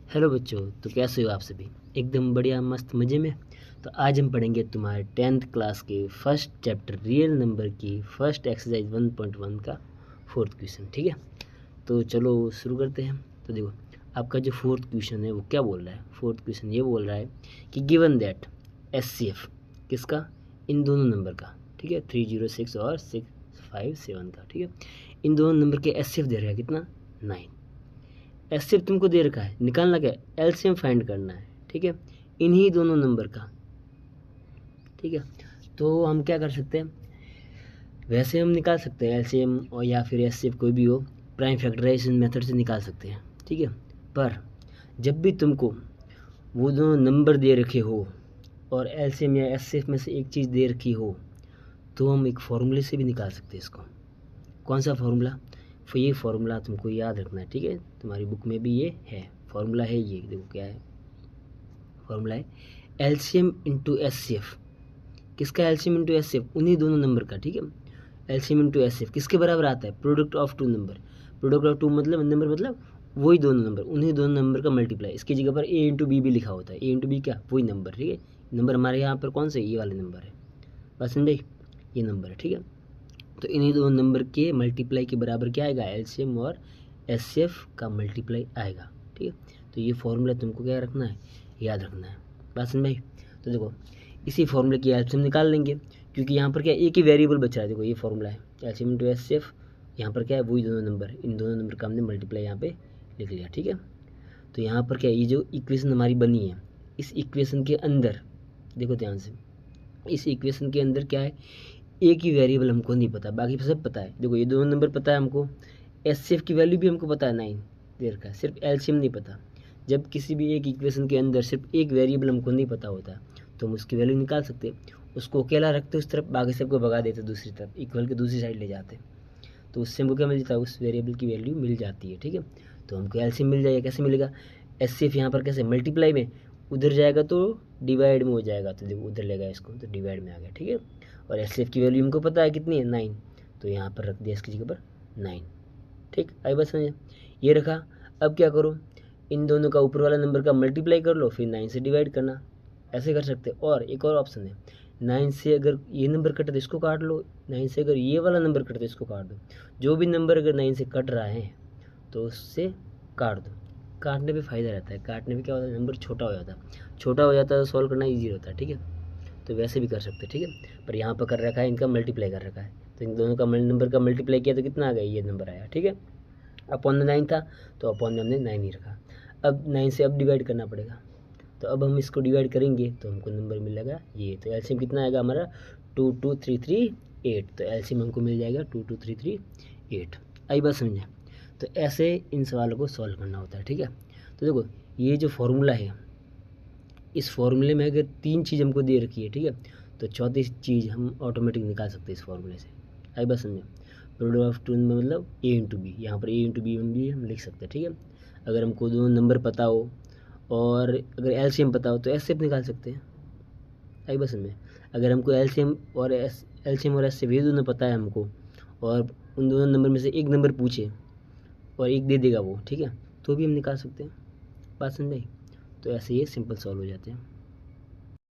Hello बच्चों, तो कैसे हो आप सभी? एकदम बढ़िया मस्त मज़े में। तो आज हम पढ़ेंगे तुम्हारे 10th क्लास के फर्स्ट चैप्टर रियल नंबर की फर्स्ट एक्सरसाइज 1.1 का फोर्थ क्वेश्चन। ठीक है, तो चलो शुरू करते हैं। तो देखो, आपका जो फोर्थ क्वेश्चन है वो क्या बोल रहा है। फोर्थ क्वेश्चन ये बोल रहा है कि गिवन दैट SCF किसका, इन दोनों नंबर का। ठीक है, 306 और 657 का। ठीक है, इन दोनों नंबर के SCF दे रहा है कितना, 9। एससीएफ तुमको दे रखा है, निकालना क्या है, एलसीएम फाइंड करना है। ठीक है, इन्हीं दोनों नंबर का। ठीक है, तो हम क्या कर सकते हैं, वैसे हम निकाल सकते हैं एलसीएम और या फिर एससीएफ कोई भी हो, प्राइम फैक्टराइजेशन मेथड से निकाल सकते हैं। ठीक है, पर जब भी तुमको वो दोनों नंबर दे रखे हो और एलसीएम या एससीएफ में से एक चीज़ दे रखी हो, तो हम एक फॉर्मूले से भी निकाल सकते हैं इसको। कौन सा फॉर्मूला? फिर ये फार्मूला तुमको याद रखना है। ठीक है, तुम्हारी बुक में भी ये है, फार्मूला है ये। देखो क्या है फार्मूला, है एलसीएम इंटू एससीएफ। किसका एलसीएम इंटू एससीएफ? उन्हीं दोनों नंबर का। ठीक है, एलसीएम इंटू एससीएफ किसके बराबर आता है, product of two number. Product of two मतलब नंबर, मतलब वही दोनों नंबर, उन्हीं दोनों नंबर का मल्टीप्लाई। इसकी जगह पर ए इंटू बी भी लिखा होता है। ए इंटू बी क्या, वही नंबर। ठीक है, नंबर हमारे यहाँ पर कौन से, ये वाले नंबर है, बस समझे, ये नंबर है। ठीक है, तो इन्हीं दोनों नंबर के मल्टीप्लाई के बराबर क्या आएगा, एलसीएम और एससीएफ का मल्टीप्लाई आएगा। ठीक है, तो ये फॉर्मूला तुमको क्या रखना है, याद रखना है। बात समझ भाई? तो देखो, इसी फॉर्मूले की एलसीएम निकाल लेंगे, क्योंकि यहाँ पर क्या एक ही वेरिएबल बचा है। देखो ये फॉर्मूला है एलसीएम इंटू एससीएफ, यहाँ पर क्या है, वही दोनों नंबर, इन दोनों नंबर का हमने मल्टीप्लाई यहाँ पे लिख लिया। ठीक है, तो यहाँ पर क्या, ये जो इक्वेशन हमारी बनी है, इस इक्वेशन के अंदर देखो ध्यान से, इस इक्वेशन के अंदर क्या है, एक ही वेरिएबल हमको नहीं पता, बाकी सब पता है। देखो ये दोनों नंबर पता है हमको, एससीएफ की वैल्यू भी हमको पता है 9 दे रखा है, सिर्फ एलसीएम नहीं पता। जब किसी भी एक इक्वेशन के अंदर सिर्फ एक वेरिएबल हमको नहीं पता होता, तो हम उसकी वैल्यू निकाल सकते, उसको अकेला रखते उस तरफ, बाकी सबको भगा देते दूसरी तरफ, इक्वल के दूसरी साइड ले जाते, तो उससे हमको क्या मिल जाता है, उस वेरिएबल की वैल्यू मिल जाती है। ठीक है, तो हमको एलसीएम मिल जाएगा। कैसे मिलेगा, एससीएफ यहाँ पर कैसे, मल्टीप्लाई में, उधर जाएगा तो डिवाइड में हो जाएगा, तो देखो उधर लेगा इसको तो डिवाइड में आ गया। ठीक है, और एससीएफ की वैल्यू हमको पता है कितनी है, 9, तो यहाँ पर रख दिया इसकी जगह पर 9। ठीक, आई बात समझे, ये रखा। अब क्या करो, इन दोनों का ऊपर वाला नंबर का मल्टीप्लाई कर लो, फिर 9 से डिवाइड करना, ऐसे कर सकते। और एक और ऑप्शन है, 9 से अगर ये नंबर कटे तो इसको काट लो, 9 से अगर ये वाला नंबर कटे तो इसको काट दो। जो भी नंबर अगर 9 से कट रहा है तो उससे काट दो। काटने पे फ़ायदा रहता है, काटने पे क्या होता है, नंबर छोटा हो जाता है, छोटा हो जाता है तो सॉल्व करना ईजी होता है। ठीक है, तो वैसे भी कर सकते हैं। ठीक है, पर यहाँ पर कर रखा है, इनका मल्टीप्लाई कर रखा है, तो इन दोनों का नंबर का मल्टीप्लाई किया तो कितना आ गया, ये नंबर आया। ठीक है, अपॉन में 9 था तो अपॉन में हमने 9 ही रखा। अब 9 से अब डिवाइड करना पड़ेगा, तो अब हम इसको डिवाइड करेंगे तो हमको नंबर मिलेगा ये। तो एलसीएम कितना आएगा हमारा, 22338, तो एलसीएम हमको मिल जाएगा 22338। आई बात समझे? तो ऐसे इन सवालों को सॉल्व करना होता है। ठीक है, तो देखो ये जो फॉर्मूला है, इस फॉर्मूले में अगर 3 चीज़ हमको दे रखी है, ठीक है, तो चौथी चीज़ हम ऑटोमेटिक निकाल सकते हैं इस फॉर्मूले से। आई बात समझे? प्रोडक्ट ऑफ टू में मतलब ए इंटू बी, यहाँ पर ए इंटू बी भी हम लिख सकते हैं। ठीक है, अगर हमको दोनों नंबर पता हो और अगर एलसीएम पता हो तो एससीएफ निकाल सकते हैं। आई बस में, अगर हमको एलसीएम और एससीएफ ये दोनों पता है हमको, और उन दोनों नंबर में से एक नंबर पूछे और एक दे देगा वो, ठीक है, तो भी हम निकाल सकते हैं। बात समझ आई? तो ऐसे ये सिंपल सॉल्व हो जाते हैं।